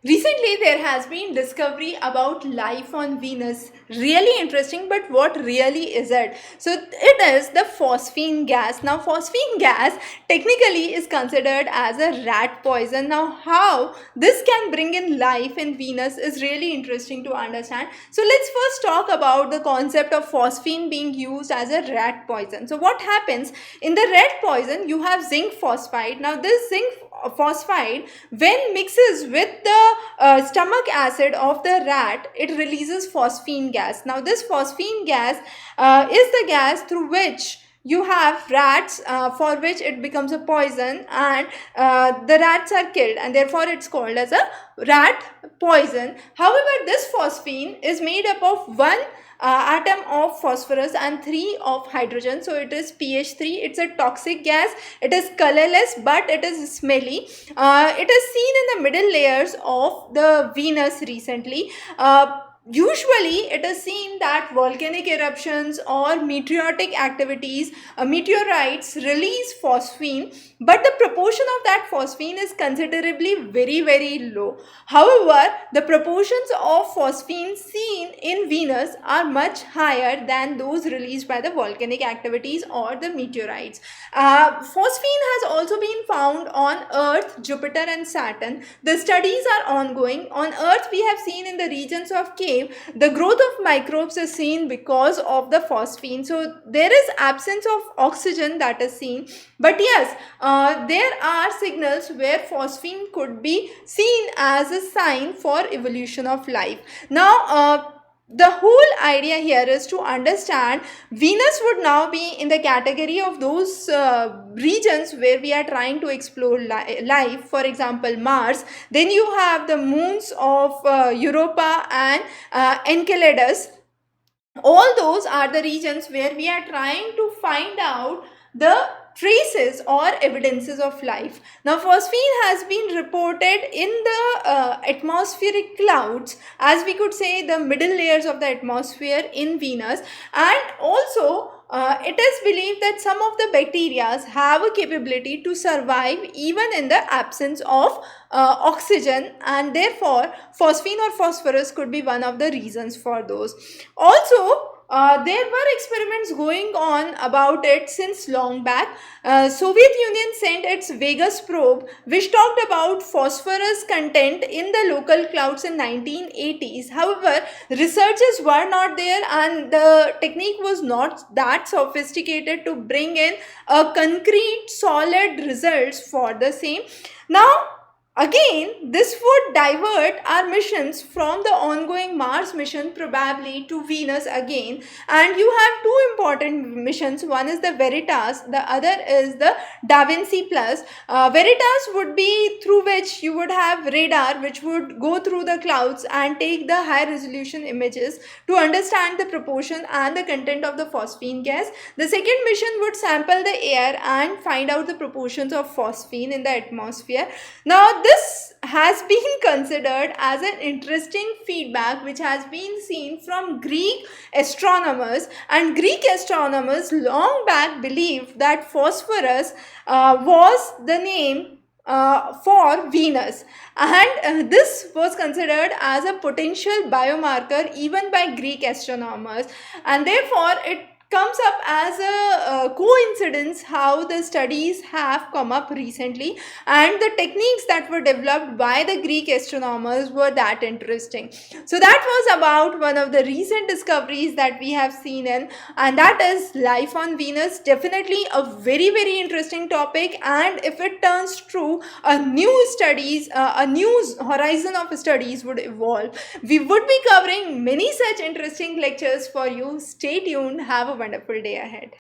Recently, there has been discovery about life on Venus. Really interesting, but what really is it? So, it is the phosphine gas. Now, phosphine gas technically is considered as a rat poison. Now, how this can bring in life in Venus is really interesting to understand. So, let's first talk about the concept of phosphine being used as a rat poison. So, what happens in the rat poison? You have zinc phosphide. Now, this zinc phosphide, when mixes with the stomach acid of the rat, it releases phosphine gas. Now this phosphine gas is the gas through which you have rats, for which it becomes a poison, and the rats are killed, and therefore it's called as a rat poison. However, this phosphine is made up of one atom of phosphorus and 3 of hydrogen, so it is pH3. It's a toxic gas. It is colorless, but it is smelly. It is seen in the middle layers of the Venus recently. Usually it is seen that volcanic eruptions or meteoritic activities, meteorites release phosphine, but the proportion of that phosphine is considerably very low. However, the proportions of phosphine seen in Venus are much higher than those released by the volcanic activities or the meteorites. Phosphine has also been found on Earth, Jupiter and Saturn. The studies are ongoing. On Earth, we have seen in the regions of cave, the growth of microbes is seen because of the phosphine. So there is absence of oxygen that is seen. But yes, there are signals where phosphine could be seen as a sign for evolution of life. Now, the whole idea here is to understand Venus would now be in the category of those regions where we are trying to explore life. For example, Mars. Then you have the moons of Europa and Enceladus. All those are the regions where we are trying to find out the traces or evidences of life. Now, phosphine has been reported in the atmospheric clouds, as we could say the middle layers of the atmosphere in Venus, and also it is believed that some of the bacteria have a capability to survive even in the absence of oxygen, and therefore phosphine or phosphorus could be one of the reasons for those. Also, there were experiments going on about it since long back. Soviet Union sent its Vegas probe, which talked about phosphorus content in the local clouds in 1980s. However, researchers were not there, and the technique was not that sophisticated to bring in a concrete, solid results for the same. Now, again, this would divert our missions from the ongoing Mars mission probably to Venus again. And you have two important missions. One is the Veritas, the other is the Da Vinci Plus. Veritas would be through which you would have radar which would go through the clouds and take the high resolution images to understand the proportion and the content of the phosphine gas. The second mission would sample the air and find out the proportions of phosphine in the atmosphere. Now, this has been considered as an interesting feedback which has been seen from Greek astronomers, and Greek astronomers long back believed that phosphorus was the name for Venus, and this was considered as a potential biomarker even by Greek astronomers, and therefore it comes up as a coincidence how the studies have come up recently, and the techniques that were developed by the Greek astronomers were that interesting. So that was about one of the recent discoveries that we have seen in, and that is life on Venus. Definitely a very interesting topic, and if it turns true, a new horizon of studies would evolve. We would be covering many such interesting lectures for you. Stay tuned. Have a wonderful day ahead.